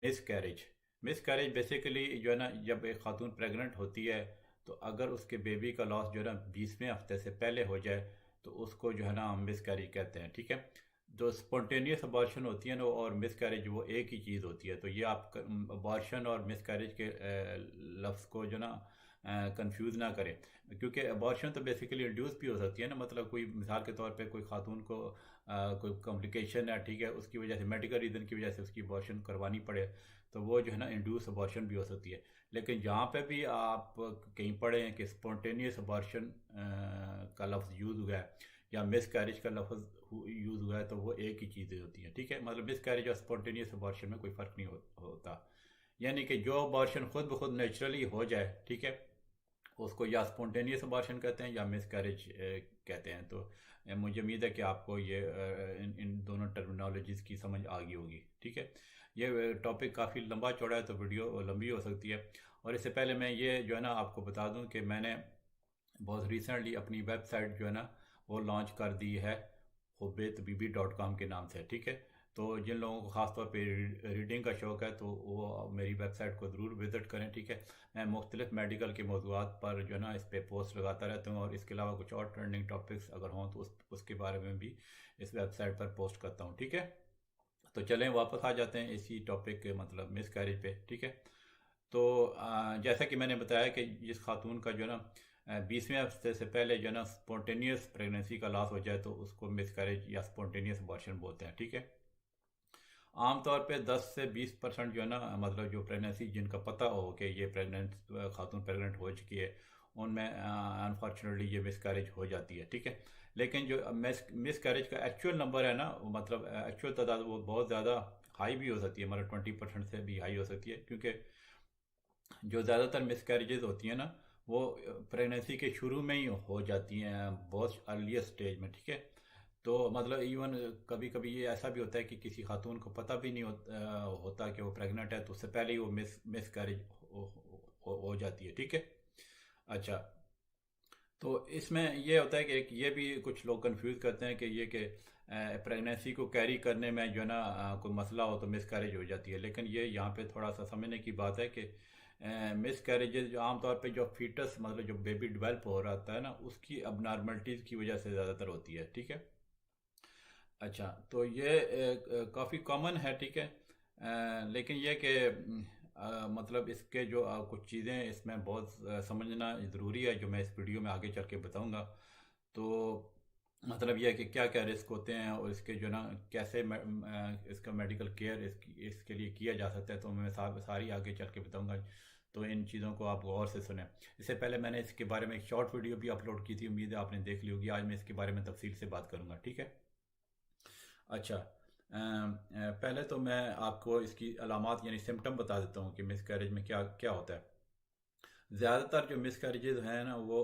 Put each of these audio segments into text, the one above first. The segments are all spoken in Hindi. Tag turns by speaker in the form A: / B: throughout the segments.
A: Miss carriage. Miss carriage basically जो है ना, जब एक खातून प्रेग्नेंट होती है तो अगर उसके बेबी का लॉस जो है ना 20वें हफ्ते से पहले हो जाए तो उसको जो है ना हम मिस कैरेज कहते हैं। ठीक है। जो स्पॉन्टेनियस अबॉर्शन होती है ना और मिस कैरेज वो एक ही चीज़ होती है। तो ये आप अबॉर्शन और मिस कैरेज के लफ्ज़ को जो ना कंफ्यूज ना करें, क्योंकि अबॉर्शन तो बेसिकली इंड्यूस भी हो सकती है ना। मतलब कोई मिसाल के तौर पे कोई खातून को कोई कॉम्प्लिकेशन है, ठीक है, उसकी वजह से मेडिकल रीज़न की वजह से उसकी अबॉर्शन करवानी पड़े तो वो जो है ना इंड्यूस अबॉर्शन भी हो सकती है। लेकिन जहाँ पे भी आप कहीं पढ़े हैं कि स्पॉन्टेनियस अबॉर्शन का लफ्ज़ यूज़ हुआ है या मिस कैरेज का लफ्ज़ यूज़ हुआ है तो वो एक ही चीज़ें होती हैं। ठीक है। मतलब मिस कैरेज और स्पॉन्टेनियस अबॉर्शन में कोई फ़र्क नहीं होता। यानी कि जो अबॉर्शन खुद ब खुद नेचुरली हो जाए, ठीक है, उसको या स्पॉन्टेनियस अबॉर्शन कहते हैं या मिस कैरेज कहते हैं। तो मुझे उम्मीद है कि आपको ये इन दोनों टर्मिनोलॉजीज़ की समझ आ गई होगी। ठीक है। ये टॉपिक काफ़ी लंबा चौड़ा है तो वीडियो लंबी हो सकती है। और इससे पहले मैं ये जो है ना आपको बता दूं कि मैंने बहुत रिसेंटली अपनी वेबसाइट जो है ना वो लॉन्च कर दी है, hubbetbibi.com के नाम से। ठीक है। तो जिन लोगों को ख़ास तौर पे रीडिंग का शौक़ है तो वो मेरी वेबसाइट को ज़रूर विज़िट करें। ठीक है। मैं मुख्तलिफ़ मेडिकल के मौज़ूआत पर जो है ना इस पर पोस्ट लगाता रहता हूँ और इसके अलावा कुछ और ट्रेंडिंग टॉपिक्स अगर हों तो उसके बारे में भी इस वेबसाइट पर पोस्ट करता हूँ। ठीक है। तो चलें वापस आ जाते हैं इसी टॉपिक के मतलब मिस कैरेज पे। ठीक है। तो जैसा कि मैंने बताया कि जिस खातून का जो है ना 20वें हफ्ते से पहले जो है ना स्पॉन्टेनियस प्रेगनेंसी का लॉस हो जाए तो उसको मिस कैरेज या स्पॉन्टेनियस अबॉर्शन बोलते हैं। ठीक है। आमतौर पे 10 से 20% जो है ना मतलब जो प्रेगनेंसी जिनका पता हो कि ये प्रेगनेंट खातून प्रेगनेंट हो चुकी है उनमें अनफॉर्चुनेटली ये मिस कैरेज हो जाती है। ठीक है। लेकिन जो मिस कैरेज का एक्चुअल नंबर है ना मतलब एक्चुअल तादाद वो बहुत ज़्यादा हाई भी हो सकती है, मतलब 20% से भी हाई हो सकती है, क्योंकि जो ज़्यादातर मिसकैरेजेस होती हैं ना वो प्रेगनेंसी के शुरू में ही हो जाती हैं, बहुत अर्लीस्ट स्टेज में। ठीक है। तो मतलब इवन कभी कभी ये ऐसा भी होता है कि किसी खातून को पता भी नहीं होता कि वो प्रेग्नेंट है तो उससे पहले ही वो मिसकैरेज हो जाती है। ठीक है। अच्छा। तो इसमें ये होता है कि एक ये भी कुछ लोग कंफ्यूज करते हैं कि ये कि प्रेगनेंसी को कैरी करने में जो है ना कोई मसला हो तो मिसकैरेज हो जाती है। लेकिन ये यहाँ पे थोड़ा सा समझने की बात है कि मिस कैरेजेस जो आमतौर पे जो फीटस मतलब जो बेबी डेवलप हो रहा होता है ना उसकी अबनॉर्मलिटीज़ की वजह से ज़्यादातर होती है। ठीक है। अच्छा। तो ये काफ़ी कॉमन है। ठीक है। लेकिन ये कि मतलब इसके जो कुछ चीज़ें इसमें बहुत समझना ज़रूरी है जो मैं इस वीडियो में आगे चल के बताऊँगा। तो मतलब यह है कि क्या क्या रिस्क होते हैं और इसके जो ना कैसे इसका मेडिकल केयर इसके लिए किया जा सकता है तो मैं सारी आगे चल के बताऊँगा। तो इन चीज़ों को आप गौर से सुने। इससे पहले मैंने इसके बारे में एक शॉर्ट वीडियो भी अपलोड की थी, उम्मीद है आपने देख ली होगी। आज मैं इसके बारे में तफसील से बात करूँगा। ठीक है। अच्छा। पहले तो मैं आपको इसकी अलामात यानी सिम्टम बता देता हूँ कि मिसकैरेज में क्या क्या होता है। ज़्यादातर जो मिसकैरेजेस हैं ना वो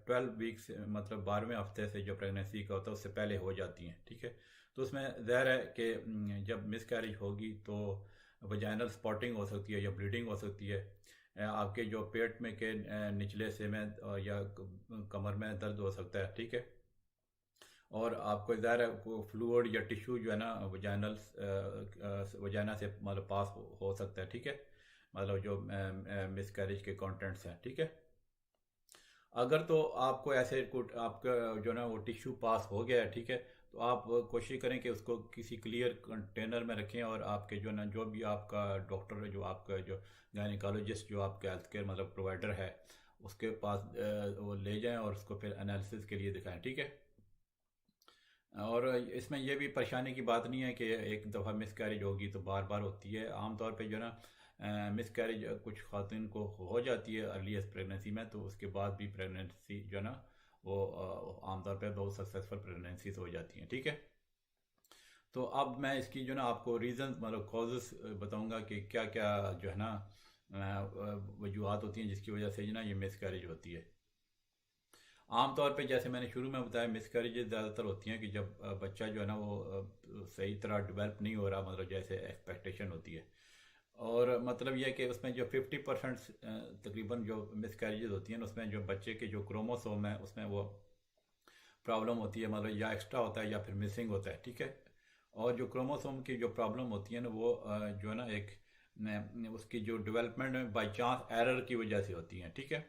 A: 12 वीक्स मतलब 12वें हफ्ते से जो प्रेगनेंसी का होता है उससे पहले हो जाती हैं। ठीक है। तो उसमें ज़ाहिर है कि जब मिसकैरेज होगी तो वजाइनल स्पॉटिंग हो सकती है या ब्लीडिंग हो सकती है। आपके जो पेट में के निचले हिस्से में या कमर में दर्द हो सकता है। ठीक है। और आपको ज़ाहिर है को फ्लूइड या टिश्यू जो है ना वजाइनल वजाइना से मतलब पास हो सकता है। ठीक है। मतलब जो मिसकैरेज के कंटेंट्स हैं। ठीक है। अगर तो आपको ऐसे कुछ आपका जो ना वो टिश्यू पास हो गया है, ठीक है, तो आप कोशिश करें कि उसको किसी क्लियर कंटेनर में रखें और आपके जो ना जो भी आपका डॉक्टर है जो आपका जो गायनिकोलॉजिस्ट जो आपका हेल्थ केयर मतलब प्रोवाइडर है उसके पास वो ले जाएं और उसको फिर एनालिसिस के लिए दिखाएं। ठीक है। और इसमें यह भी परेशानी की बात नहीं है कि एक दफ़ा मिसकैरेज होगी तो बार बार होती है। आमतौर पे जो है ना मिसकैरेज कुछ खातून को हो जाती है अर्लीस्ट प्रेगनेंसी में, तो उसके बाद भी प्रेगनेंसी जो है ना वो आमतौर पे बहुत सक्सेसफुल प्रेगनेंसीज हो जाती हैं। ठीक है। तो अब मैं इसकी जो ना आपको रीज़न मतलब कॉजेस बताऊंगा कि क्या क्या जो है ना वजूहत होती हैं जिसकी वजह से जो ना ये मिसकैरेज होती है। आमतौर पे जैसे मैंने शुरू में बताया मिसकैरेजेस ज़्यादातर होती हैं कि जब बच्चा जो है ना वो सही तरह डेवलप नहीं हो रहा मतलब जैसे एक्सपेक्टेशन होती है। और मतलब यह है कि उसमें जो 50% तकरीबन जो मिसकैरेजेस होती हैं उसमें जो बच्चे के जो क्रोमोसोम है उसमें वो प्रॉब्लम होती है, मतलब या एक्स्ट्रा होता है या फिर मिसिंग होता है। ठीक है। और जो क्रोमोसोम की जो प्रॉब्लम होती है ना वो जो है ना एक उसकी जो डेवलपमेंट में बाई चांस एरर की वजह से होती हैं, ठीक है।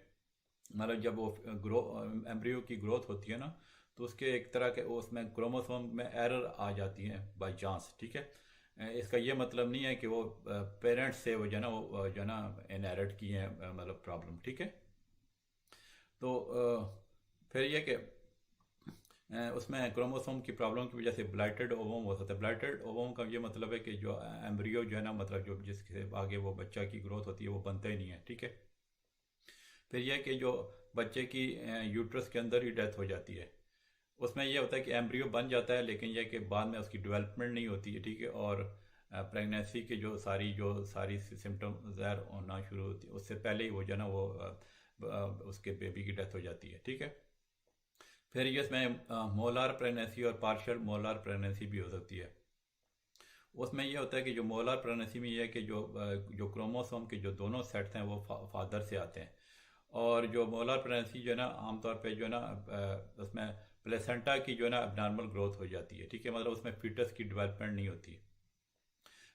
A: मतलब जब वो एम्ब्रियो की ग्रोथ होती है ना, तो उसके एक तरह के उसमें क्रोमोसोम में एरर आ जाती है बाई चांस, ठीक है। इसका ये मतलब नहीं है कि वो पेरेंट्स से वो जो है ना, वो जो है ना इनहेरिट की है मतलब प्रॉब्लम, ठीक है। तो फिर ये कि उसमें क्रोमोसोम की प्रॉब्लम की वजह से ब्लाइटेड ओवम हो सकता है। ब्लाइटेड ओवम का ये मतलब है कि जो एम्ब्रियो जो है ना, मतलब जो जिसके आगे वो बच्चा की ग्रोथ होती है वो बनता ही नहीं है, ठीक है। फिर यह कि जो बच्चे की यूट्रस के अंदर ही डेथ हो जाती है। उसमें यह होता है कि एम्ब्रियो बन जाता है, लेकिन यह कि बाद में उसकी डेवलपमेंट नहीं होती है, ठीक है। और प्रेगनेंसी के जो सारी सिम्टम ज़ाहिर होना शुरू होती है, उससे पहले ही वो जो है ना वो उसके बेबी की डेथ हो जाती है, ठीक है। फिर ये इसमें मोलार प्रेगनेंसी और पार्शियल मोलार प्रेगनेंसी भी हो सकती है। उसमें यह होता है कि जो मोलार प्रेगनेंसी में यह है कि जो क्रोमोसोम के जो दोनों सेट्स हैं वो फादर से आते हैं। और जो मोलार प्रेगनेंसी जो है ना, आमतौर पे जो है ना उसमें प्लेसेंटा की जो है ना अबनॉर्मल ग्रोथ हो जाती है, ठीक है। मतलब उसमें फीटस की डेवलपमेंट नहीं होती।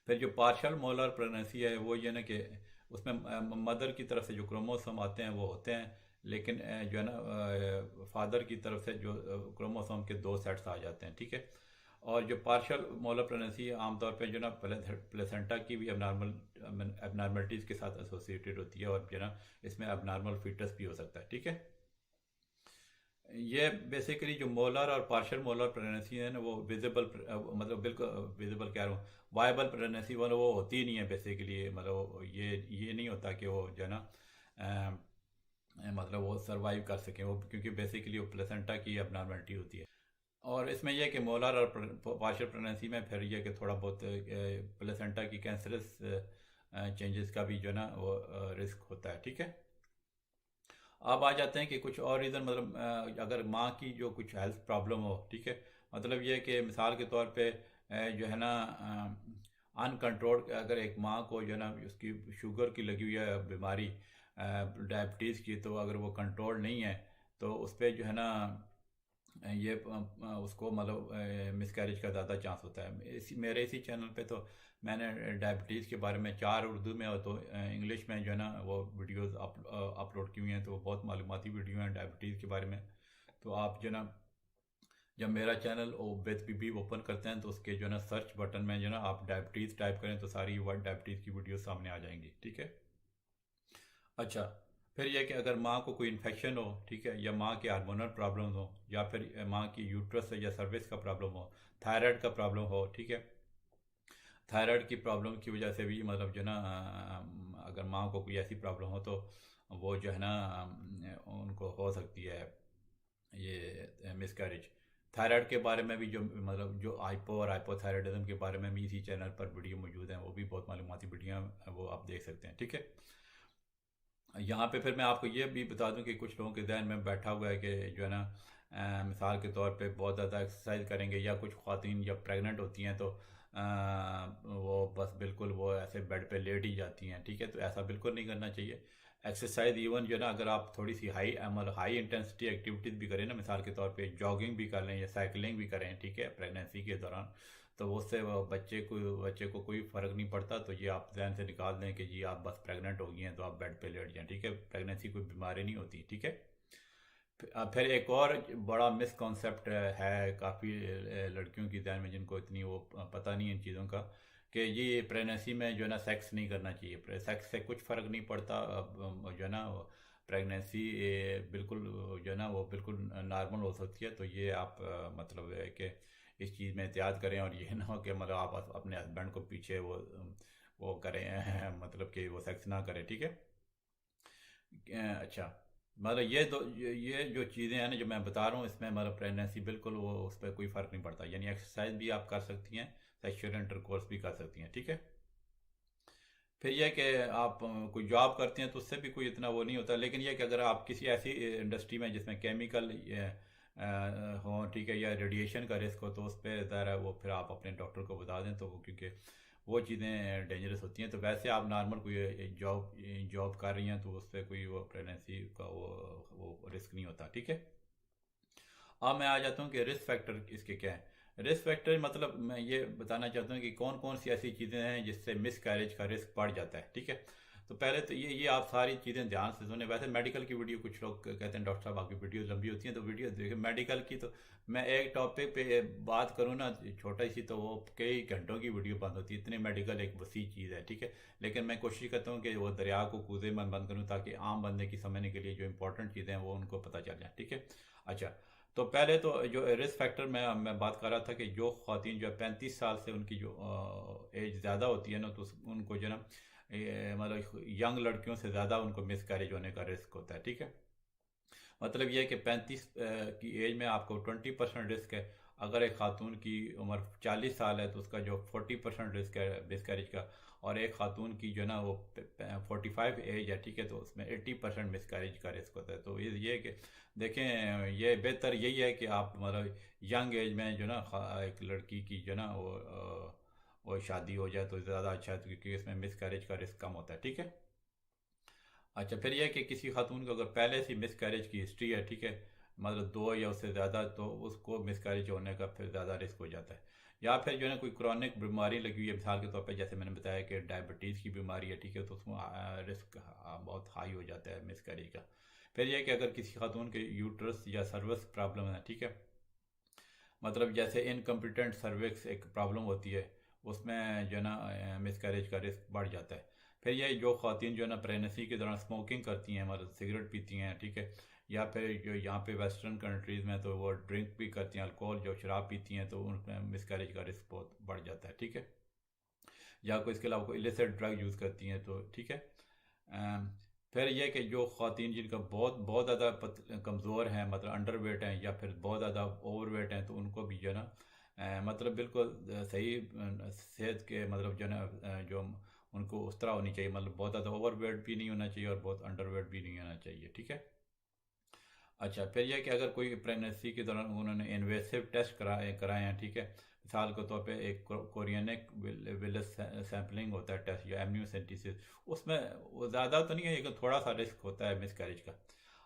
A: फिर जो पार्शियल मोलर प्रेगनेंसी है वो ये ना कि उसमें मदर की तरफ से जो क्रोमोसोम आते हैं वो होते हैं, लेकिन जो है ना फादर की तरफ से जो क्रोमोसोम के दो सेट्स आ जाते हैं, ठीक है। और जो पार्शियल मोलर प्रेगनेंसी आमतौर पे जो ना प्लेसेंटा की भी एबनॉर्मलिटीज़ के साथ एसोसिएटेड होती है, और जो है ना इसमें एबनॉर्मल फीटस भी हो सकता है, ठीक है। ये बेसिकली जो मोलर और पार्शियल मोलर प्रेगनेंसी है ना, वो विजिबल मतलब बिल्कुल विजिबल कह रहा हूँ, वायबल प्रेगनेंसी वाला वो होती ही नहीं है बेसिकली। मतलब ये नहीं होता कि वो जो है ना मतलब वो सरवाइव कर सकें वो, क्योंकि बेसिकली वो प्लेसेंटा की अबनॉर्मलिटी होती है। और इसमें यह कि मोलर और पार्शियल प्रेगनेंसी में फिर यह कि थोड़ा बहुत प्लेसेंटा की कैंसरस चेंजेस का भी जो है ना वो रिस्क होता है, ठीक है। अब आ जाते हैं कि कुछ और रीज़न, मतलब अगर माँ की जो कुछ हेल्थ प्रॉब्लम हो, ठीक है। मतलब ये कि मिसाल के तौर पे जो है ना अनकंट्रोल्ड, अगर एक माँ को जो है ना उसकी शुगर की लगी हुई है बीमारी, डायबिटीज़ की, तो अगर वो कंट्रोल नहीं है तो उस पर जो है ना ये उसको मतलब मिसकैरेज का ज़्यादा चांस होता है। इसी चैनल पे तो मैंने डायबिटीज़ के बारे में 4 उर्दू में और तो इंग्लिश में जो है ना वो वीडियोस अपलोड की हुई हैं, तो वो बहुत मालूमाती वीडियो हैं डायबिटीज़ के बारे में। तो आप जो है ना जब मेरा चैनल बेथ बीबी ओपन करते हैं तो उसके जो है ना सर्च बटन में जो है ना आप डायबिटीज़ टाइप करें तो सारी वर्ड डायबिटीज़ की वीडियो सामने आ जाएंगी, ठीक है। अच्छा, फिर यह कि अगर माँ को कोई इन्फेक्शन हो, ठीक है, या माँ के हार्मोनल प्रॉब्लम हो, या फिर माँ की यूट्रस या सर्विक्स का प्रॉब्लम हो, थायराइड का प्रॉब्लम हो, ठीक है। थायराइड की प्रॉब्लम की वजह से भी मतलब जो है ना अगर माँ को कोई ऐसी प्रॉब्लम हो तो वो जो है ना उनको हो सकती है ये मिसकैरेज। थायराइड के बारे में भी जो मतलब जो हाइपो और हाइपोथायराइडिज्म के बारे में भी इसी चैनल पर वीडियो मौजूद हैं, वो भी बहुत मालूमाती वीडियो हैं, वो आप देख सकते हैं, ठीक है। यहाँ पे फिर मैं आपको ये भी बता दूं कि कुछ लोगों के जहन में बैठा हुआ है कि जो है ना मिसाल के तौर पे बहुत ज़्यादा एक्सरसाइज करेंगे, या कुछ ख्वातीन जब प्रेग्नेंट होती हैं तो वो बस बिल्कुल वो ऐसे बेड पे लेट ही जाती हैं, ठीक है। तो ऐसा बिल्कुल नहीं करना चाहिए। एक्सरसाइज इवन जो है ना, अगर आप थोड़ी सी मतलब हाई इंटेंसिटी एक्टिविटीज़ भी करें ना, मिसाल के तौर पे जॉगिंग भी कर लें या साइकिलिंग भी करें, ठीक है, प्रेगनेंसी के दौरान, तो उससे वो बच्चे को कोई फ़र्क नहीं पड़ता। तो ये आप जहन से निकाल दें कि जी आप बस प्रेग्नेंट हो गई हैं तो आप बेड पे लेट जाएं, ठीक है। प्रेगनेंसी कोई बीमारी नहीं होती, ठीक है। फिर एक और बड़ा मिसकॉन्सेप्ट है काफ़ी लड़कियों की जहन में, जिनको इतनी वो पता नहीं है इन चीज़ों का, कि ये प्रेगनेंसी में जो है ना सेक्स नहीं करना चाहिए। सेक्स से कुछ फ़र्क नहीं पड़ता। जो है ना प्रेगनेंसी बिल्कुल जो है ना वो बिल्कुल नॉर्मल हो सकती है। तो ये आप मतलब है कि इस चीज़ में एहतियात करें, और ये ना हो कि मतलब आप अपने हस्बैंड को पीछे वो करें मतलब कि वो सेक्स ना करें, ठीक है। अच्छा, मतलब ये जो चीज़ें हैं ना जो मैं बता रहा हूँ, इसमें मतलब प्रेगनेंसी बिल्कुल वो उस पर कोई फ़र्क नहीं पड़ता। यानी एक्सरसाइज भी आप कर सकती हैं, सेक्सुअल इंटरकोर्स भी कर सकती हैं, ठीक है। फिर यह कि आप कोई जॉब करती हैं तो उससे भी कोई इतना वो नहीं होता। लेकिन यह कि अगर आप किसी ऐसी इंडस्ट्री में जिसमें केमिकल हो, ठीक है, या रेडिएशन का रिस्क हो, तो उस पर ज़रा वो फिर आप अपने डॉक्टर को बता दें, तो वो क्योंकि वो चीज़ें डेंजरस होती हैं। तो वैसे आप नॉर्मल कोई जॉब जॉब कर रही हैं तो उस पर कोई वो प्रेगनेंसी का वो रिस्क नहीं होता, ठीक है। अब मैं आ जाता हूँ कि रिस्क फैक्टर इसके क्या है। रिस्क फैक्टर मतलब मैं ये बताना चाहता हूँ कि कौन कौन सी ऐसी चीज़ें हैं जिससे मिस कैरेज का रिस्क बढ़ जाता है, ठीक है। तो पहले तो ये आप सारी चीज़ें ध्यान से सुने। वैसे मेडिकल की वीडियो कुछ लोग कहते हैं डॉक्टर साहब आपकी वीडियो लंबी होती है, तो वीडियो देखिए मेडिकल की। तो मैं एक टॉपिक पे बात करूँ ना छोटा सी, तो वो कई घंटों की वीडियो बंद होती है, इतनी मेडिकल एक वसी चीज़ है, ठीक है। लेकिन मैं कोशिश करता हूँ कि वो दरिया को कूदे मन बंद करूँ, ताकि आम बंदे की समझने के लिए जो इंपॉर्टेंट चीज़ें हैं वो उनको पता चल जाए, ठीक है। अच्छा, तो पहले तो जो रिस्क फैक्टर मैं बात कर रहा था कि जो ख़वातीन जो 35 साल से उनकी जो एज ज़्यादा होती है ना, तो उनको जो ना मतलब यंग लड़कियों से ज़्यादा उनको मिस कैरेज होने का रिस्क होता है, ठीक है। मतलब यह है कि 35 की एज में आपको 20% रिस्क है। अगर एक खातून की उम्र 40 साल है तो उसका जो 40% रिस्क है मिसकैरेज का। और एक खातून की जो ना वो 45 एज है, ठीक है, तो उसमें 80% मिसकैरेज का रिस्क होता है। तो ये है कि देखें, ये बेहतर यही है कि आप मतलब यंग एज में जो ना एक लड़की की जो ना वो शादी हो जाए तो ज़्यादा अच्छा है, क्योंकि इसमें मिसकैरेज का रिस्क कम होता है, ठीक है। अच्छा, फिर यह कि किसी खातून को अगर पहले से मिस कैरेज की हिस्ट्री है, ठीक है, मतलब दो या उससे ज़्यादा, तो उसको मिस कैरेज होने का फिर ज़्यादा रिस्क हो जाता है। या फिर जो है ना कोई क्रॉनिक बीमारी लगी हुई है, मिसाल के तौर पे जैसे मैंने बताया कि डायबिटीज़ की बीमारी है, ठीक है, तो उसमें रिस्क बहुत हाई हो जाता है मिस कैरेज का। फिर यह कि अगर किसी खातून के यूट्रस या सर्वस प्रॉब्लम है, ठीक है, मतलब जैसे इनकम्पिटेंट सर्विक्स एक प्रॉब्लम होती है, उसमें जो है ना मिसकैरेज का रिस्क बढ़ जाता है। फिर ये जो ख़वातीन जो है ना प्रेगनेंसी के दौरान स्मोकिंग करती हैं, मतलब सिगरेट पीती हैं, ठीक है, या फिर जो यहाँ पे वेस्टर्न कंट्रीज़ में तो वो ड्रिंक भी करती हैं, अल्कोहल जो शराब पीती हैं, तो उनमें मिसकैरेज का रिस्क बहुत बढ़ जाता है, ठीक है। या कोई इसके अलावा कोई इलिसिट ड्रग यूज़ करती हैं, तो ठीक है। अम, फिर यह कि जो ख़वातीन जिनका बहुत बहुत ज़्यादा कमज़ोर हैं, मतलब अंडर वेट हैं, या फिर बहुत ज़्यादा ओवर वेट हैं, तो उनको भी जो है ना मतलब बिल्कुल सही सेहत के मतलब जो है ना जो उनको उस तरह होनी चाहिए, मतलब बहुत ज़्यादा ओवर वेट भी नहीं होना चाहिए और बहुत अंडर वेट भी नहीं होना चाहिए, ठीक है। अच्छा, फिर यह कि अगर कोई प्रेगनेंसी के दौरान उन्होंने इन्वेसिव टेस्ट कराए हैं, ठीक है, मिसाल के तौर पे एक कोरियनिक विलस सैम्पलिंग होता है टेस्ट, या एमनियोसेंटिसिस, उसमें वो ज़्यादा तो नहीं है लेकिन थोड़ा सा रिस्क होता है मिसकैरेज का।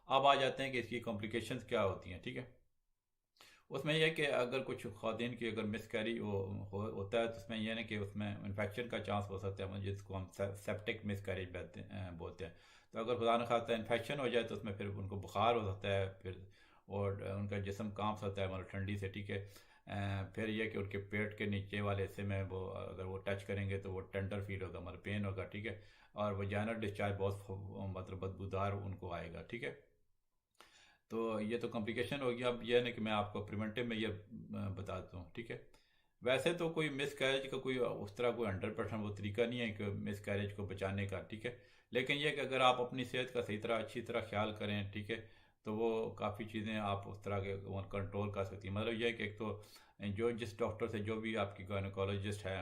A: अब आ जाते हैं कि इसकी कॉम्प्लिकेशंस क्या होती हैं, ठीक है। उसमें यह कि अगर कुछ खातन की अगर मिसकैरी होता है, तो उसमें यह ना कि उसमें इन्फेक्शन का चांस हो सकता है, जिसको हम सेप्टिक मिसकैरेज बोलते हैं। तो अगर खुदा न खास्ता इन्फेक्शन हो जाए तो उसमें फिर उनको बुखार हो सकता है, फिर और उनका जिस्म कांप सकता है मतलब ठंडी से, ठीक है। फिर यह कि उनके पेट के नीचे वाले हिस्से में वो अगर वो टच करेंगे तो वो टेंडर फील होगा, मतलब पेन होगा, ठीक है। और वजाइनल डिस्चार्ज बहुत मतलब बदबूदार उनको आएगा, ठीक है। तो ये तो कॉम्प्लिकेशन हो गया। अब यह है ना कि मैं आपको प्रिवेंटिव में ये बताता हूँ, ठीक है। वैसे तो कोई मिस कैरेज का कोई उस तरह कोई 100% वो तरीका नहीं है कि मिस कैरेज को बचाने का, ठीक है। लेकिन यह कि अगर आप अपनी सेहत का सही तरह अच्छी तरह ख्याल करें, ठीक है, तो वो काफ़ी चीज़ें आप उस तरह के कंट्रोल कर सकती हैं। मतलब यह है कि एक तो जो जिस डॉक्टर से जो भी आपकी गायनोकोलॉजिस्ट है,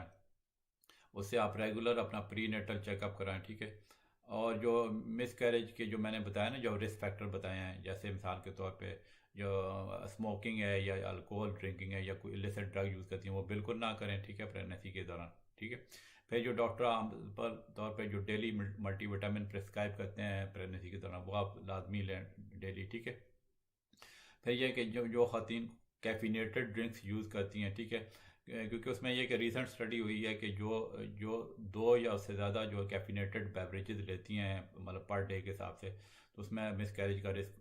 A: उससे आप रेगुलर अपना प्री नेटल चेकअप कराएं, ठीक है। और जो मिस कैरेज के जो मैंने बताया ना, जो रिस्क फैक्टर बताए हैं, जैसे मिसाल के तौर पे जो स्मोकिंग है या अल्कोहल ड्रिंकिंग है या कोई इलिसिट ड्रग यूज़ करती हैं, वो बिल्कुल ना करें, ठीक है, प्रेगनेंसी के दौरान, ठीक है। फिर जो डॉक्टर आम पर तौर पे जो डेली मल्टीविटामिन प्रिस्क्राइब करते हैं प्रेगनेंसी के दौरान, वो आप लाजमी लें डेली, ठीक है। फिर यह कि जो जो खातन कैफिनेटेड ड्रिंक्स यूज़ करती हैं, ठीक है, क्योंकि उसमें यह कि रिसेंट स्टडी हुई है कि जो जो दो या उससे ज़्यादा जो कैफिनेटेड बेवरेजेस लेती हैं मतलब पर डे के हिसाब से, तो उसमें मिस कैरेज का रिस्क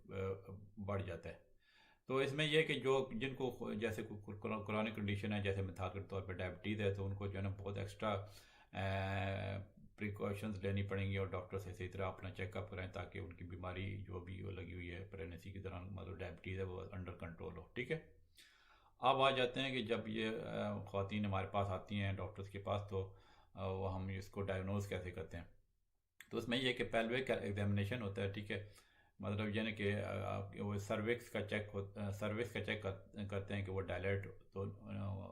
A: बढ़ जाता है। तो इसमें यह कि जो जिनको जैसे क्रॉनिक कंडीशन है, जैसे मिसाल के तौर पर डायबिटीज़ है, तो उनको जो है ना बहुत एक्स्ट्रा प्रिकॉशंस लेनी पड़ेंगी और डॉक्टर से सही तरह अपना चेकअप कराएं, ताकि उनकी बीमारी जो भी वो लगी हुई है प्रेगनेंसी के दौरान, मतलब डायबिटीज़ है, वो अंडर कंट्रोल हो, ठीक है। अब आ जाते हैं कि जब ये ख़वातीन हमारे पास आती हैं डॉक्टर्स के पास, तो वो हम इसको डायग्नोज कैसे करते हैं। तो उसमें ये कि पेल्विक एग्जामिनेशन होता है, ठीक है, मतलब यानी कि वो सर्विक्स का चेक हो, सर्विक्स का चेक करते हैं कि वो डायलेट तो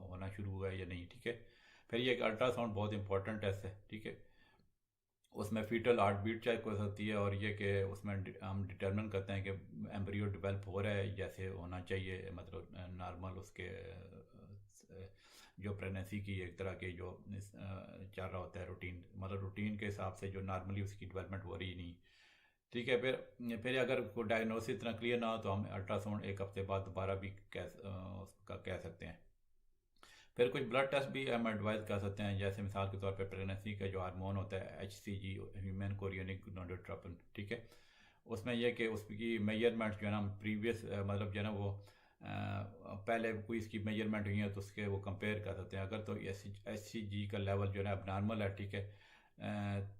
A: होना शुरू हुआ है या नहीं, ठीक है। फिर ये कि अल्ट्रासाउंड बहुत इंपॉर्टेंट टेस्ट है, ठीक है, उसमें फीटल हार्ट बीट चेक हो सकती है, और ये कि उसमें हम डिटरमिन करते हैं कि एम्ब्रियो डेवलप हो रहा है जैसे होना चाहिए, मतलब नॉर्मल उसके जो प्रेगनेंसी की एक तरह के जो चल रहा होता है रूटीन, मतलब रूटीन के हिसाब से जो नॉर्मली उसकी डेवलपमेंट हो रही नहीं, ठीक है। फिर अगर कोई डायग्नोसिस इतना क्लियर ना हो तो हम अल्ट्रासाउंड एक हफ्ते बाद दोबारा भी उसका कह सकते हैं। फिर कुछ ब्लड टेस्ट भी हम एडवाइस कर सकते हैं, जैसे मिसाल के तौर पे प्रेगनेंसी का जो हार्मोन होता है HCG, ह्यूमन कोरियोनिक गोनाडोट्रोपिन, ठीक है। उसमें यह कि उसकी मेजरमेंट जो है ना प्रीवियस मतलब जो है ना वो पहले कोई इसकी मेजरमेंट हुई है तो उसके वो कंपेयर कर सकते हैं। अगर तो HCG का लेवल जो है ना अबनॉर्मल है, ठीक है,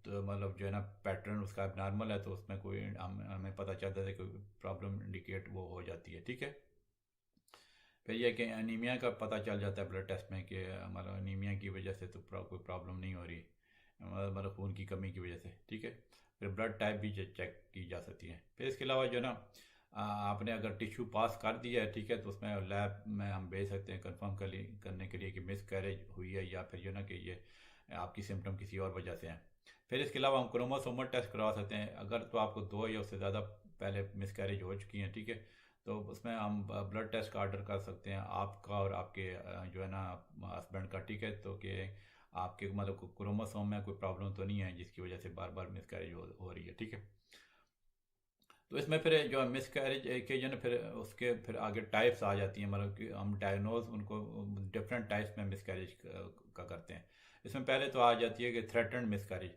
A: तो मतलब जो है ना पैटर्न उसका अबनॉर्मल है, तो उसमें कोई हमें पता चलता है कि प्रॉब्लम इंडिकेट वो हो जाती है, ठीक है। फिर यह कि अनीमिया का पता चल जाता है ब्लड टेस्ट में कि मतलब अनीमिया की वजह से तो कोई प्रॉब्लम नहीं हो रही, मतलब खून की कमी की वजह से, ठीक है। फिर ब्लड टाइप भी चेक की जा सकती है। फिर इसके अलावा जो है ना आपने अगर टिश्यू पास कर दिया है, ठीक है, तो उसमें लैब में हम भेज सकते हैं कंफर्म करने के लिए कि मिस कैरेज हुई है या फिर जो है ना कि ये आपकी सिम्टम किसी और वजह से हैं। फिर इसके अलावा हम क्रोमोसोमल टेस्ट करवा सकते हैं, अगर तो आपको 2 या उससे ज़्यादा पहले मिस कैरेज हो चुकी हैं, ठीक है, तो उसमें हम ब्लड टेस्ट का ऑर्डर कर सकते हैं, आपका और आपके जो है ना हस्बैंड का, ठीक है, तो कि आपके मतलब क्रोमोसोम में कोई प्रॉब्लम तो नहीं है जिसकी वजह से बार बार मिसकैरेज हो रही है, ठीक है। तो इसमें फिर जो मिसकैरेज के जो है फिर उसके फिर आगे टाइप्स आ जाती हैं, मतलब कि हम डायग्नोज उनको डिफरेंट टाइप्स में मिसकैरेज का करते हैं। इसमें पहले तो आ जाती है कि थ्रेटन्ड मिसकैरेज।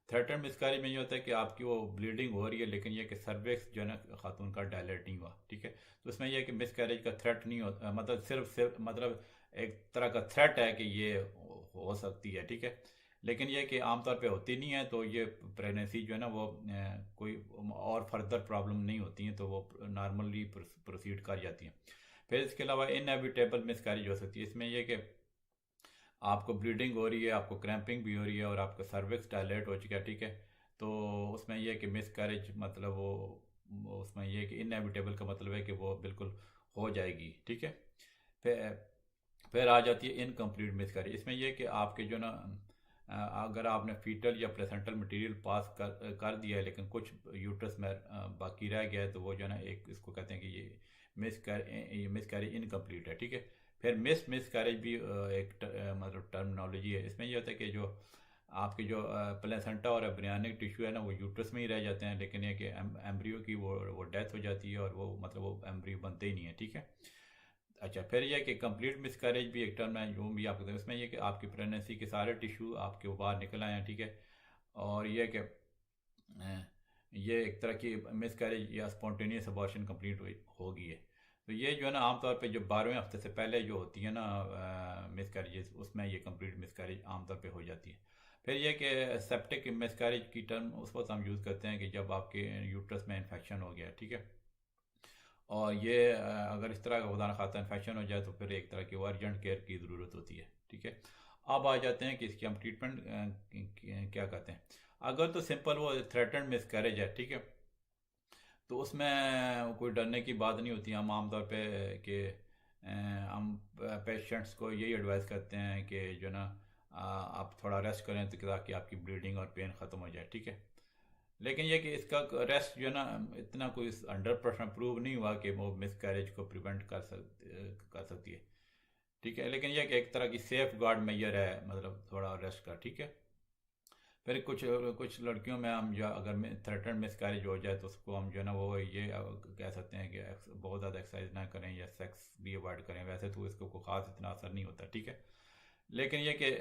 A: थ्रेटन्ड मिसकैरेज में ये होता है कि आपकी वो ब्लीडिंग हो रही है, लेकिन ये कि सर्विक्स जो है ना खातून का डायलेट नहीं हुआ, ठीक है। तो उसमें यह है कि मिसकैरेज का थ्रेट नहीं होता, मतलब सिर्फ मतलब एक तरह का थ्रेट है कि ये हो सकती है, ठीक है, लेकिन ये कि आमतौर पे होती नहीं है। तो ये प्रेगनेंसी जो है ना वो कोई और फर्दर प्रॉब्लम नहीं होती हैं, तो वो नॉर्मली प्रोसीड कर जाती हैं। फिर इसके अलावा इनएविटेबल मिसकैरेज हो सकती है। इसमें यह कि आपको ब्लीडिंग हो रही है, आपको क्रैम्पिंग भी हो रही है और आपका सर्विक्स डायलेट हो चुका है, ठीक है, तो उसमें यह कि मिसकैरेज मतलब वो उसमें यह कि इनएविटेबल का मतलब है कि वो बिल्कुल हो जाएगी, ठीक है। फिर फिर आ जाती है इनकम्प्लीट मिसकैरेज। इसमें यह कि आपके जो ना अगर आपने फीटल या प्लेसेंटल मटेरियल पास कर दिया है, लेकिन कुछ यूट्रस में बाकी रह गया है, तो वो जो है ना एक इसको कहते हैं कि ये मिसकैरेज इनकम्प्लीट है, ठीक है। फिर मिसकैरेज भी एक मतलब टर्मिनोलॉजी है। इसमें ये होता है कि जो आपके जो प्लेसेंटा और एम्ब्रियोनिक टिश्यू है ना वो यूट्रस में ही रह जाते हैं, लेकिन ये कि एम्ब्रियो की वो डेथ हो जाती है और वो मतलब वो एम्ब्रियो बनते ही नहीं है, ठीक है। अच्छा, फिर यह कि कंप्लीट मिसकैरेज भी एक टर्म है जो भी आप कहते हैं। इसमें यह कि आपकी प्रेगनेंसी के सारे टिश्यू आपके बाहर निकल आए हैं, ठीक है, और यह कि ये एक तरह की मिसकैरेज या स्पॉन्टेनियस अबॉर्शन कंप्लीट हो गई है। तो ये जो है ना आमतौर पे जो 12वें हफ्ते से पहले जो होती है ना मिसकैरेजेस, उसमें ये कंप्लीट मिसकैरेज आमतौर पे हो जाती है। फिर ये कि सेप्टिक मिसकैरेज की टर्म उस वक्त हम यूज़ करते हैं कि जब आपके यूट्रस में इन्फेक्शन हो गया, ठीक है, और ये अगर इस तरह का खुदा न खास्ता इन्फेक्शन हो जाए तो फिर एक तरह की वो अर्जेंट केयर की ज़रूरत होती है, ठीक है। अब आ जाते हैं कि इसकी हम ट्रीटमेंट क्या कहते हैं। अगर तो सिंपल वो थ्रेटन्ड मिसकैरेज है, ठीक है, तो उसमें कोई डरने की बात नहीं होती। हम आमतौर पे कि हम पेशेंट्स को यही एडवाइस करते हैं कि जो ना आप थोड़ा रेस्ट करें ताकि आपकी ब्लीडिंग और पेन ख़त्म हो जाए, ठीक है। लेकिन ये कि इसका रेस्ट जो है ना इतना कोई 100% प्रूव नहीं हुआ कि वो मिस कैरेज को प्रिवेंट कर सकती है, ठीक है, लेकिन यह कि एक तरह की सेफ गार्ड मेजर है, मतलब थोड़ा रेस्ट का, ठीक है। फिर कुछ कुछ लड़कियों में हम जो अगर थ्रेटन मिस कैरेज हो जाए तो उसको हम जो है ना वो ये कह सकते हैं कि बहुत ज़्यादा एक्सरसाइज ना करें या सेक्स भी अवॉइड करें। वैसे तो इसको कोई ख़ास इतना असर नहीं होता, ठीक है, लेकिन ये कि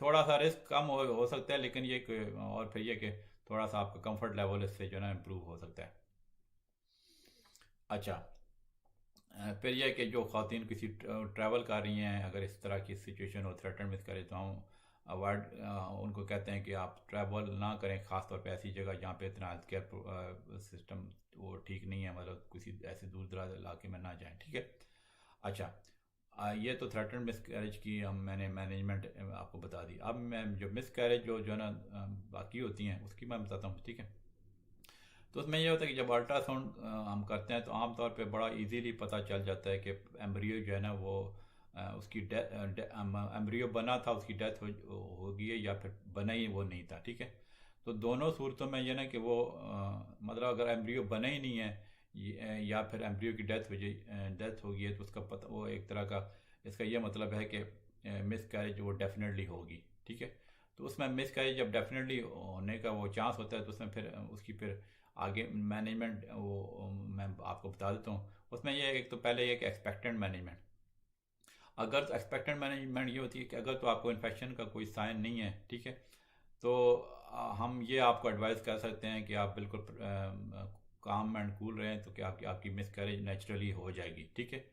A: थोड़ा सा रिस्क कम हो सकता है, लेकिन ये और फिर ये कि थोड़ा सा आपका कंफर्ट लेवल इससे जो है ना इम्प्रूव हो सकता है। अच्छा, फिर यह कि जो खातन किसी ट्रैवल कर रही हैं, अगर इस तरह की सिचुएशन हो थ्रेटन मिस करे तो हम अवॉइड उनको कहते हैं कि आप ट्रैवल ना करें, ख़ासतौर पे ऐसी जगह जहाँ पे इतना हेल्थ केयर सिस्टम वो ठीक नहीं है, मतलब किसी ऐसे दूर दराज इलाके में ना जाएं, ठीक है। अच्छा, ये तो थ्रेटन मिस कैरेज की मैंने मैनेजमेंट आपको बता दी। अब मैं जो मिस कैरेज जो है ना बाकी होती हैं उसकी मैं बताता हूँ, ठीक है। तो उसमें ये होता है कि जब अल्ट्रासाउंड हम करते हैं तो आमतौर पे बड़ा इजीली पता चल जाता है कि एम्ब्रियो जो है ना वो उसकी एम्ब्रियो बना था, उसकी डेथ हो गई है या फिर बना ही वो नहीं था, ठीक है। तो दोनों सूरतों में ये ना कि वो मतलब अगर एम्ब्रियो बना ही नहीं है या फिर एम्ब्रियो की डेथ हो गई है तो उसका पता वो एक तरह का इसका ये मतलब है कि मिस कैरेज वो डेफिनेटली होगी, ठीक है। तो उसमें मिस कैरेज जब डेफिनेटली होने का वो चांस होता है तो उसमें फिर उसकी फिर आगे मैनेजमेंट वो मैं आपको बता देता हूँ। उसमें ये एक तो पहले एक एक्सपेक्टेंट मैनेजमेंट। अगर एक्सपेक्टेड मैनेजमेंट ये होती है कि अगर तो आपको इन्फेक्शन का कोई साइन नहीं है, ठीक है, तो हम ये आपको एडवाइस कर सकते हैं कि आप बिल्कुल काम एंड कूल रहें, तो कि आपकी आपकी मिसकैरेज नेचुरली हो जाएगी, ठीक है।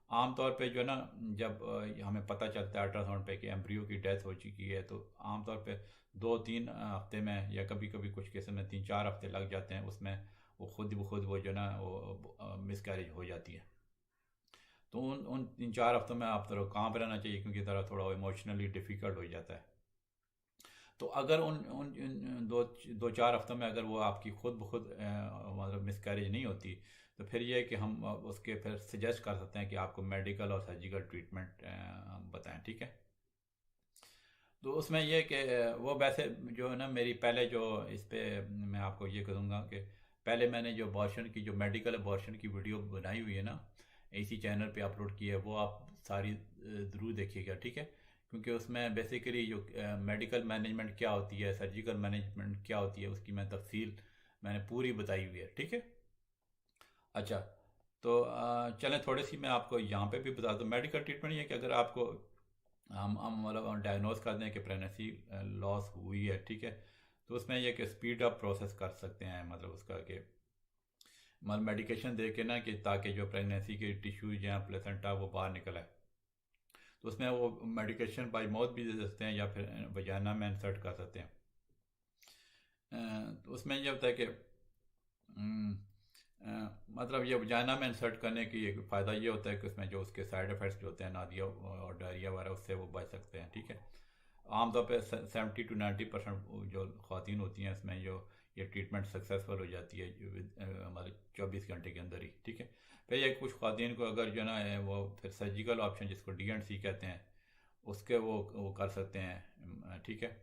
A: आमतौर पे जो है ना, जब हमें पता चलता है अल्ट्रासाउंड पे कि एम्ब्रियो की डेथ हो चुकी है, तो आमतौर पे 2-3 हफ्ते में, या कभी कभी कुछ केस में 3-4 हफ्ते लग जाते हैं, उसमें वो खुद वो जो है ना वो मिसकैरेज हो जाती है। तो उन उन 3-4 हफ्तों में आप थोड़ा काम पर रहना चाहिए, क्योंकि तरह थोड़ा इमोशनली डिफ़िकल्ट हो जाता है। तो अगर उन उन उन 2-4 हफ्तों में अगर वो आपकी खुद ब खुद मतलब मिसकैरेज नहीं होती, तो फिर ये है कि हम उसके फिर सजेस्ट कर सकते हैं कि आपको मेडिकल और सर्जिकल ट्रीटमेंट बताएं, ठीक है। तो उसमें ये कि वो वैसे जो है ना, मेरी पहले जो इस पे मैं आपको ये करूँगा कि पहले मैंने जो अबॉर्शन की, जो मेडिकल अबॉर्शन की वीडियो बनाई हुई है ना, इसी चैनल पे अपलोड की है, वो आप सारी ज़रूर देखिएगा, ठीक है। क्योंकि उसमें बेसिकली जो मेडिकल मैनेजमेंट क्या होती है, सर्जिकल मैनेजमेंट क्या होती है, उसकी मैं तफसील मैंने पूरी बताई हुई है, ठीक है। अच्छा, तो चलें थोड़ी सी मैं आपको यहाँ पे भी बता दूँ। मेडिकल ट्रीटमेंट ये है कि अगर आपको हम मतलब डायग्नोज कर दें कि प्रेगनेंसी लॉस हुई है, ठीक है, तो उसमें यह कि स्पीड अप प्रोसेस कर सकते हैं, मतलब उसका कि मतलब मेडिकेशन दे के ना, कि ताकि जो प्रेगनेंसी के टिश्यूज या प्लेसेंटा वो बाहर निकल आए। तो उसमें वो मेडिकेशन बाई माउथ भी दे सकते हैं, या फिर वजाना में इंसर्ट कर सकते हैं। तो उसमें यह होता है कि हम्म, मतलब ये वजाना में इंसर्ट करने की एक फ़ायदा ये होता है कि उसमें जो उसके साइड इफ़ेक्ट्स जो होते हैं, नादिया और डायरिया वगैरह, उससे वो बच सकते हैं, ठीक है। आमतौर पे 70-90% जो ख़वातीन होती हैं इसमें जो ये ट्रीटमेंट सक्सेसफुल हो जाती है हमारे 24 घंटे के अंदर ही, ठीक है। फिर ये कुछ ख़वातीन को अगर जो है ना वो फिर सर्जिकल ऑप्शन, जिसको DNC कहते हैं, उसके वो कर सकते हैं, ठीक है।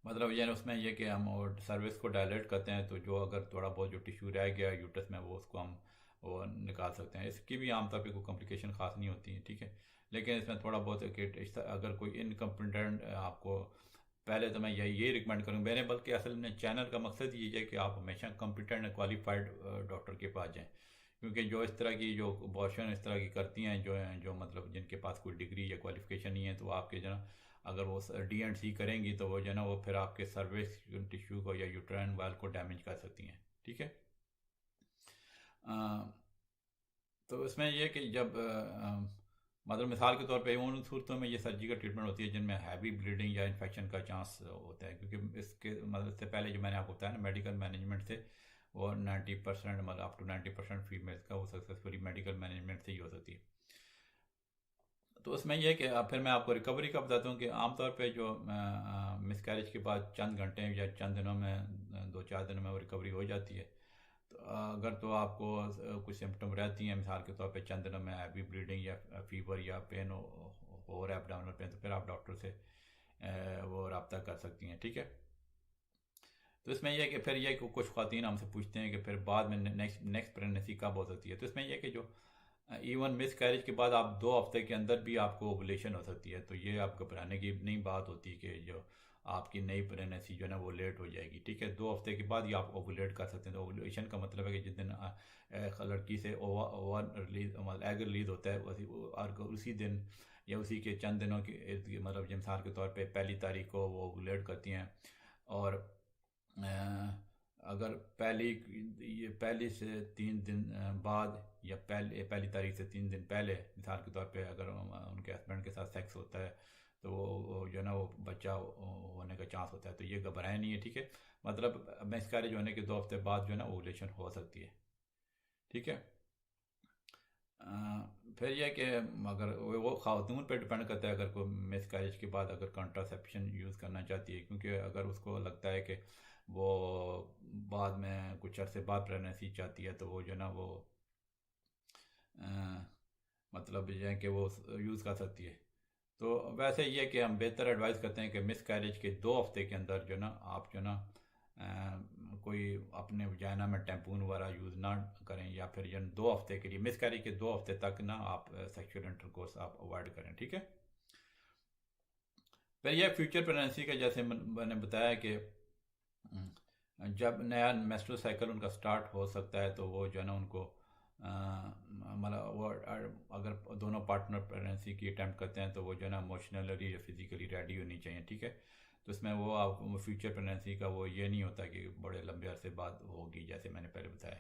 A: मतलब यानी उसमें ये कि हम वो सर्विस को डायलेट करते हैं, तो जो अगर थोड़ा बहुत जो टिश्यू रह गया यूट्रस में, वो उसको हम वो निकाल सकते हैं। इसकी भी आमतौर पे कोई कॉम्प्लिकेशन खास नहीं होती है, ठीक है। लेकिन इसमें थोड़ा बहुत है कि अगर कोई इनकम्पिटेंट आपको, पहले तो मैं यही रिकमेंड करूँगा मैंने, बल्कि असल में चैनल का मकसद ये है कि आप हमेशा कम्पिटेंट क्वालिफाइड डॉक्टर के पास जाएँ। क्योंकि जो इस तरह की जो अबॉर्शन इस तरह की करती हैं, जो मतलब जिनके पास कोई डिग्री या क्वालिफिकेशन नहीं है, तो आपके जो ना, अगर वो DNC करेंगी, तो वो जो ना वो फिर आपके सर्विस टिश्यू को या यूट्राइन वाल को डैमेज कर सकती हैं, ठीक है। अ, तो इसमें यह कि जब मतलब मिसाल के तौर पे उन सूरतों में ये सर्जिकल ट्रीटमेंट होती है जिनमें हैवी ब्लीडिंग या इन्फेक्शन का चांस होता है, क्योंकि इसके मतलब से पहले जो मैंने आपको बताया ना, मेडिकल मैनेजमेंट से वो 90% मतलब अप टू 90% फीमेल्स का वो सक्सेसफुली मेडिकल मैनेजमेंट से ही हो सकती है। तो उसमें यह है कि फिर मैं आपको रिकवरी का बताता हूँ कि आमतौर पे जो मिसकैरेज के बाद चंद घंटे या चंद दिनों में, 2-4 दिनों में वो रिकवरी हो जाती है। तो अगर तो आपको कुछ सिम्टम रहती हैं, मिसाल के तौर पे चंद दिनों में हैवी ब्लीडिंग या फीवर या पेन हो रहा है, एब्डोमिनल पेन, तो फिर आप डॉक्टर से वो रब्ता कर सकती हैं, ठीक है। तो इसमें यह है कि फिर यह कि कुछ ख़वातीन हमसे पूछते हैं कि फिर बाद में नेक्स्ट नेक्स्ट प्रेगनेंसी कब हो सकती है। तो इसमें यह है कि जो इवन मिस कैरेज के बाद आप 2 हफ्ते के अंदर भी आपको ओवुलेशन हो सकती है। तो ये आप घबराने की नहीं बात होती कि जो आपकी नई प्रेगनेंसी जो है ना वो लेट हो जाएगी, ठीक है। 2 हफ्ते के बाद ही आप ओवुलेट कर सकते हैं। तो ओवुलेशन का मतलब है कि जिस दिन लड़की से ओवर रिलीज मतलब एग रिलीज होता है, और उसी दिन या उसी के चंद दिनों के मतलब मिसाल के तौर पे 1 तारीख को वो ओवुलेट करती हैं। और अ, अगर पहली से 3 दिन बाद, या पहली तारीख से 3 दिन पहले मिसाल के तौर पे अगर उनके हस्बैंड के साथ सेक्स होता है, तो वो जो है ना वो बच्चा होने का चांस होता है। तो ये घबराए नहीं है, ठीक है। मतलब मिसकैरेज होने के 2 हफ्ते बाद जो है ना ओवुलेशन हो सकती है, ठीक है। फिर यह कि अगर वो खातून पे डिपेंड करता है, अगर कोई मिसकैरेज के बाद अगर कंट्रासेप्शन यूज़ करना चाहती है, क्योंकि अगर उसको लगता है कि वो बाद में कुछ अरसे बाद प्रेगनेंसी चाहती है, तो वो जो है ना वो अ, मतलब जो है कि वो यूज़ कर सकती है। तो वैसे ये कि हम बेहतर एडवाइस करते हैं कि मिस कैरेज के 2 हफ्ते के अंदर जो ना आप जो ना कोई अपने वजाइना में टैम्पून वगैरह यूज़ ना करें, या फिर जन 2 हफ्ते के लिए मिस कैरेज के 2 हफ्ते तक ना आप सेक्सुअल इंटरकोर्स आप अवॉइड करें, ठीक है। फिर यह फ्यूचर प्रेगनेंसी का, जैसे मैंने बताया कि जब नया मेंस्ट्रुअल साइकिल उनका स्टार्ट हो सकता है, तो वो जो है ना उनको मतलब वो अगर दोनों पार्टनर प्रेगनेंसी की अटैम्प्ट करते हैं तो वो जो है ना इमोशनली या फिजिकली रेडी होनी चाहिए, ठीक है। तो इसमें वो आप फ्यूचर प्रेगनेंसी का वो ये नहीं होता कि बड़े लंबे अरसे बाद होगी, जैसे मैंने पहले बताया।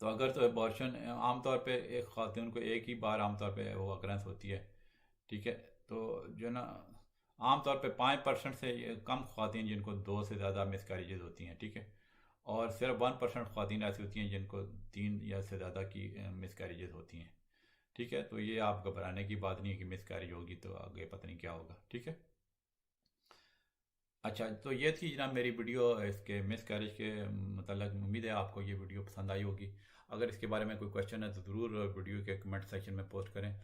A: तो अगर तो अबॉर्शन आमतौर पे एक खातून को एक ही बार आमतौर पे वो अक्रेंस होती है, ठीक है। तो जो है ना आमतौर पे 5% से कम खातन जिनको दो से ज़्यादा मिसकैरेजेस होती हैं, ठीक है। और सिर्फ 1% खातन ऐसी होती हैं जिनको तीन या से ज़्यादा की मिसकैरेजेस होती हैं, ठीक है। तो ये आप घबराने की बात नहीं है कि मिसकैरेज होगी तो आगे पता नहीं क्या होगा, ठीक है। अच्छा, तो ये थी जनाब मेरी वीडियो इसके मिसकैरेज के मतलब। उम्मीद है आपको ये वीडियो पसंद आई होगी। अगर इसके बारे में कोई क्वेश्चन है तो ज़रूर वीडियो के कमेंट सेक्शन में पोस्ट करें।